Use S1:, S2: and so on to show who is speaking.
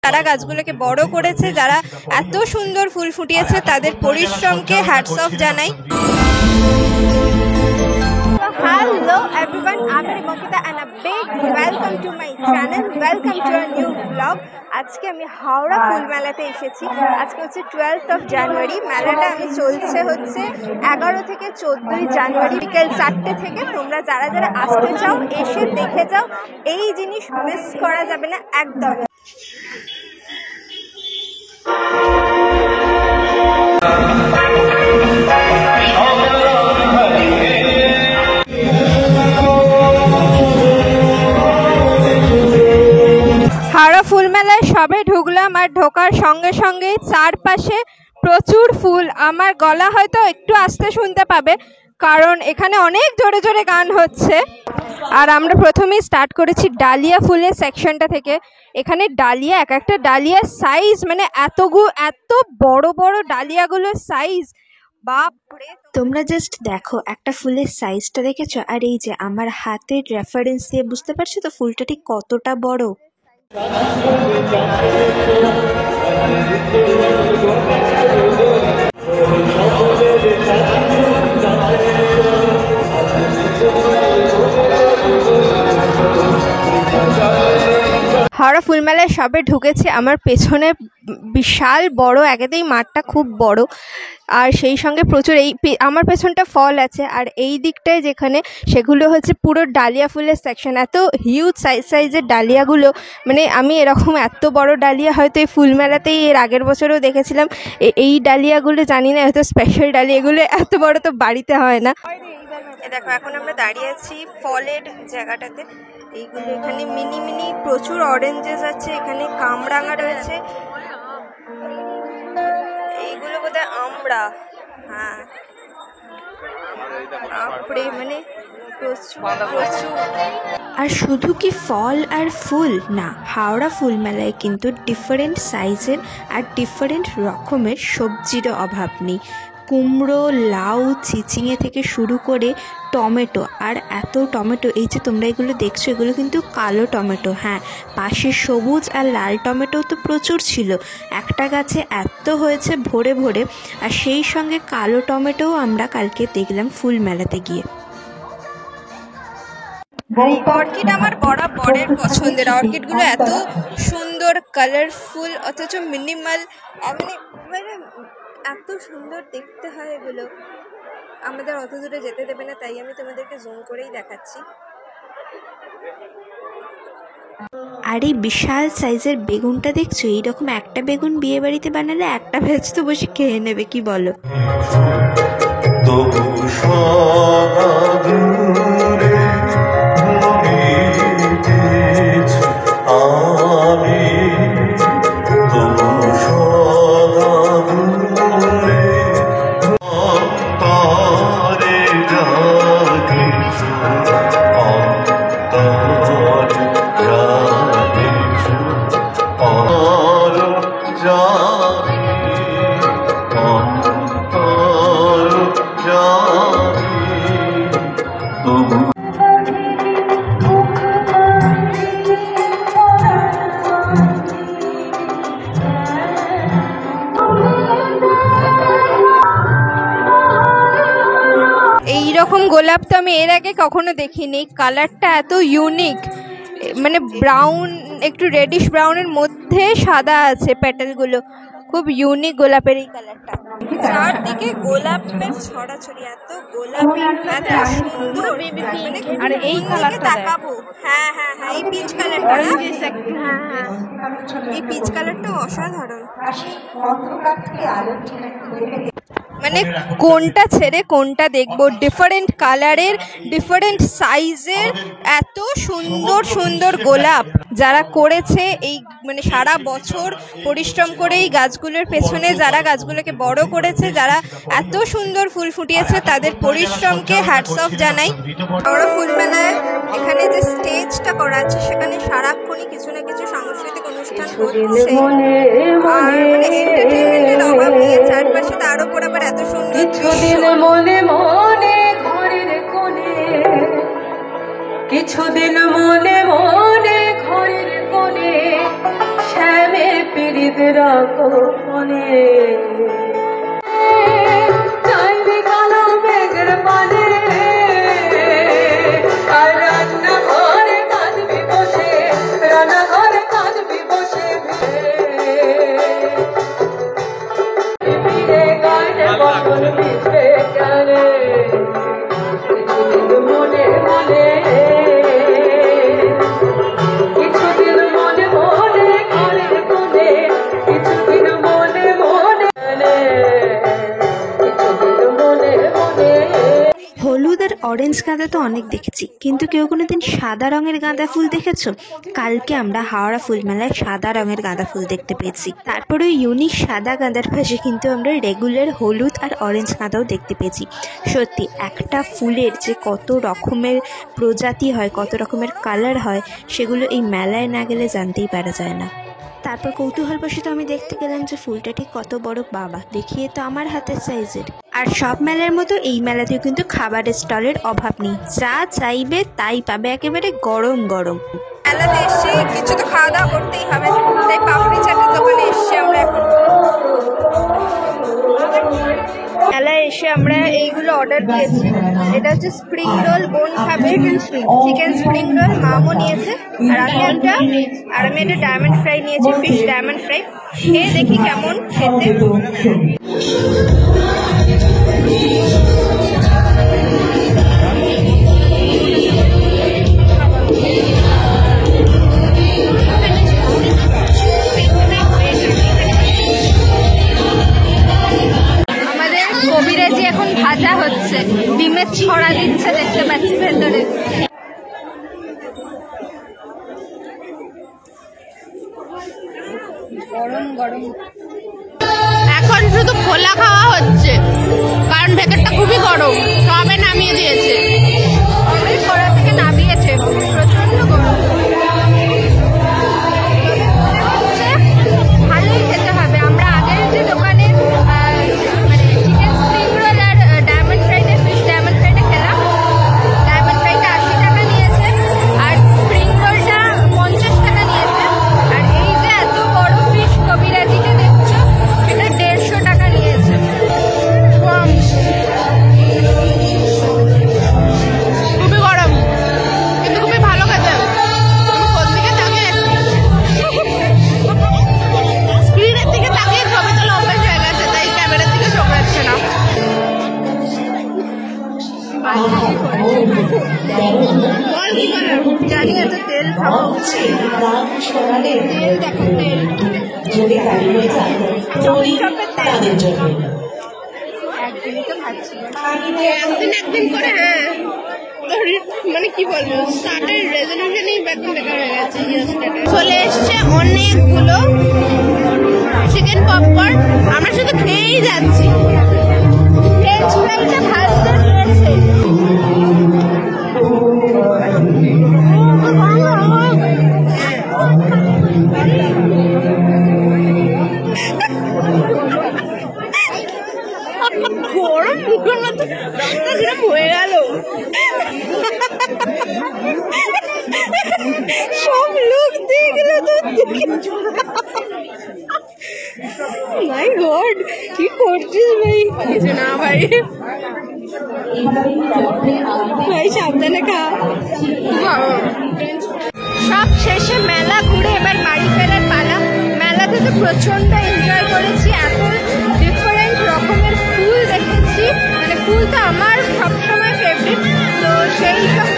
S1: যারা গাছগুলোকে বড় করেছে, যারা এত সুন্দর ফুল ফুটিয়েছে, তাদের পরিশ্রমকে হ্যাটস অফ জানাই। Hello everyone, I'm Rimokita and a big welcome to my channel, welcome to a new vlog. আজকে আমি হাওড়া ফুল মেলাতে এসেছি। আজকে হচ্ছে 12th of January। মেলাটা আমি চলছে হচ্ছে 11 থেকে 14ই জানুয়ারি বিকেল 4টে থেকে। তোমরা যারা যারা আসতে চাও এসে দেখে যাও, এই জিনিস মিস করা যাবে না একদম। হাওড়া ফুল মেলায় সবে ঢুকলাম আর ঢোকার সঙ্গে সঙ্গে চারপাশে প্রচুর ফুল। আমার গলা হয়তো একটু আস্তে শুনতে পাবে কারণ এখানে অনেক জোরে জোরে গান হচ্ছে। আর আমরা প্রথমেই স্টার্ট করেছি ডালিয়া ফুলের সেকশনটা থেকে। এখানে ডালিয়া, এক একটা ডালিয়ার সাইজ মানে এত বড় বড় ডালিয়াগুলোর সাইজ, বাপরে।
S2: তোমরা জাস্ট দেখো একটা ফুলের সাইজটা দেখেছো? আর এই যে আমার হাতের রেফারেন্স দিয়ে বুঝতে পারছো তো ফুলটা ঠিক কতটা বড়।
S1: হাওড়া ফুলমেলায় সবে ঢুকেছে। আমার পেছনে বিশাল বড়, একেতেই মাঠটা খুব বড়, আর সেই সঙ্গে প্রচুর আমার পেছনটা ফল আছে, আর এই দিকটায় যেখানে সেগুলো হচ্ছে পুরো ডালিয়া ফুলের সেকশন। এত হিউজ সাইজের ডালিয়াগুলো, মানে আমি এরকম এত বড় ডালিয়া হয়তো এই ফুলমেলাতেই এর আগের বছরেও দেখেছিলাম। এই ডালিয়াগুলো জানি না, হয়তো স্পেশাল ডালিয়া, এগুলো এত বড় তো বাড়িতে হয় না। দেখো এখন আমরা দাঁড়িয়ে আছি ফলের জায়গাটাতে। এইগুলো এখানে মিনি প্রচুর অরেঞ্জেস আছে, এখানে কামরাঙা রয়েছে, এইগুলো বোধহয় আমরা, হ্যাঁ বাপরে, মানে প্রচুর।
S2: আর শুধু কি ফল আর ফুল না, হাওড়া ফুল মেলায় কিন্তু ডিফারেন্ট সাইজের আর ডিফারেন্ট রকমের সবজিরও অভাব নেই। কুমড়ো, লাউ, চিচিঙে থেকে শুরু করে টমেটো, আর এত টমেটো, এই যে তোমরা এগুলো দেখছো এগুলো কিন্তু কালো টমেটো। হ্যাঁ, পাশে সবুজ আর লাল টমেটো তো প্রচুর ছিল, একটা গাছে এত হয়েছে ভরে ভরে। আর সেই সঙ্গে কালো টমেটোও আমরা কালকে দেখলাম ফুল মেলাতে গিয়ে।
S1: অর্কিড আমার বরাবরের পছন্দের। অর্কিডগুলো এত সুন্দর, কালারফুল, অথচ মিনিমাল, মানে এত সুন্দর দেখতে হয় এগুলো। আমাদের অত দূরে যেতে দেবে না, তাই আমি তোমাদেরকে জুম করেই দেখাচ্ছি।
S2: আর এই বিশাল সাইজের বেগুনটা দেখছো? এইরকম একটা বেগুন বিয়ে বাড়িতে বানালে একটা ভেজ তো বসে খেয়ে নেবে, কি বলো?
S1: এইরকম গোলাপ তো আমি এর আগে কখনো দেখিনি। কালারটা এত ইউনিক, মানে ব্রাউন, একটু রেডিশ ব্রাউনের মধ্যে সাদা আছে পেটালগুলো, খুব ইউনিক গোলাপের এই কালারটা। চারদিকে গোলাপের ছড়াছড়ি, এত গোলাপ, এত সুন্দর, মানে আর এই কালারটা তাকাবো। হ্যাঁ, এই পিচ কালারটা, হ্যাঁ এই পিচ কালারটা অসাধারণ। মানে কোনটা ছেড়ে কোনটা দেখবো, ডিফারেন্ট কালারের, ডিফারেন্ট সাইজের, এত সুন্দর সুন্দর গোলাপ। যারা করেছে এই, মানে সারা বছর পরিশ্রম করে এই গাছগুলোর পেছনে, যারা গাছগুলোকে বড় করেছে, যারা এত সুন্দর ফুল ফুটিয়েছে, তাদের পরিশ্রমকে হ্যাটস অফ জানাই। হাওড়া ফুল মেলায় এখানে যে স্টেজটা করা আছে, সেখানে সারাক্ষণই কিছু না কিছু সাংস্কৃতিক অনুষ্ঠান হচ্ছে, আর মানে এন্টারটেইনমেন্টের অভাব নেই। চারপাশে তার উপর আবার এত সুন্দর দৃশ্য।
S3: মনে মনে ঘরের কোণে, কিছুদিন মনে মনে ঘরের কোণে শ্যামে পীড়িত রাখো মনে চাইবে কালো মেঘের পানে আর রান্না ঘরে কাঁদবি বসে রান্না ঘরে কাঁদবি বসে ফিরে গায়ে বদল মিশে গেলে কিছুদিন মনে মনে কিছুদিন মনে মনে ঘরের কোণে কিছুদিন মনে মনে কিছুদিন মনে মনে
S2: হলুদ আর অরেঞ্জ গাঁদা তো অনেক দেখেছি, কিন্তু কেউ কোনোদিন সাদা রঙের গাঁদা ফুল দেখেছো? কালকে আমরা হাওড়া ফুল মেলায় সাদা রঙের গাঁদা ফুল দেখতে পেয়েছি। তারপরে ওই ইউনিক সাদা গাঁদার পাশে কিন্তু আমরা রেগুলার হলুদ আর অরেঞ্জ গাঁদাও দেখতে পেয়েছি। সত্যি একটা ফুলের যে কত রকমের প্রজাতি হয়, কত রকমের কালার হয়, সেগুলো এই মেলায় না গেলে জানতেই পারা যায় না। তারপর কৌতূহলবশত আমি দেখতে গেলাম যে ফুলটা ঠিক কত বড়, বাবা দেখিয়ে তো আমার হাতের সাইজের। আর সব মেলার মতো এই মেলাতেও কিন্তু খাবারের স্টলের অভাব নেই, যা চাইবে তাই পাবে, একেবারে গরম গরম।
S1: মেলাতে এসে কিছু তো খাওয়া দাওয়া করতেই হবে, তাই পাপড়ি চাটের দোকানে এসছি আমরা এখন। মেলায় এসে আমরা এইগুলো অর্ডার দিয়েছি। এটা হচ্ছে স্প্রিং রোল, বোন খাবে চিকেন স্প্রিং রোল, মামও নিয়েছে, আর আমি একটা ডায়মন্ড ফ্রাই নিয়েছি, ফিশ ডায়মন্ড ফ্রাই। খেয়ে দেখি কেমন খেতে। কবিরাজি এখন ভাজা হচ্ছে, ডিমের ছড়া দিচ্ছে, দেখতে পাচ্ছি ভেতরে। গরম গরম এখন শুধু খোলা খাওয়া হচ্ছে, কারণ ভেতরটা খুবই গরম। সবে নামিয়ে দিয়েছে, অনেক কড়া থেকে নামিয়েছে, প্রচন্ড গরম। ভালোই খেতে হবে। আমরা আগের যে দোকানে মানে চিকেন স্প্রিং রোল আর ডায়মন্ড ফ্রাইটা, ফিশ ডায়মন্ড ফ্রাইটা খেলাম, ডায়মন্ড ফ্রাইটা 80 টাকা নিয়েছে আর স্প্রিং রোলটা 50 টাকা নিয়েছে। আর এই যে এত বড় ফিশ কবিরাজিটা দেখছো, এটা 150 টাকা নিয়েছে। খুবই গরম, কিন্তু খুবই ভালো খেতে। কোন দিকে তাকিয়ে স্ক্রিনের দিকে তাকিয়ে ছবি তোলা অভ্যাস হয়ে গেছে, তাই ক্যামেরার দিকে চোখ রাখছে না। জানি এত তেল খাওয়া উচিত, তেল দেখো, তেল চপের তেল। একদিনই তো খাচ্ছি, একদিন করে। হ্যাঁ, মানে কি বলবো, স্টার্টের রেজলিউশনই বেতন বেকার হয়ে গেছে। চলে এসছে অনেকগুলো চিকেন পপকর্ন, আমরা শুধু খেয়েই যাচ্ছি। ফ্রেঞ্চ ফ্রাইটা ভাজতে দিয়েছে, গরম মুখের মতো হয়ে গেল। সব লোক দেখলো তো, মাই গড, কি করছিস ভাই? কিছু না ভাই, ভাই সাবধানে খা। সব শেষে মেলা ঘুরে এবার বাড়ি ফেরার পালা। মেলাতে তো প্রচন্ড এনজয় করেছি, এত ডিফারেন্ট রকমের ফুল দেখেছি, মানে ফুল তো আমার সবসময় ফেভারিট, তো সেই সব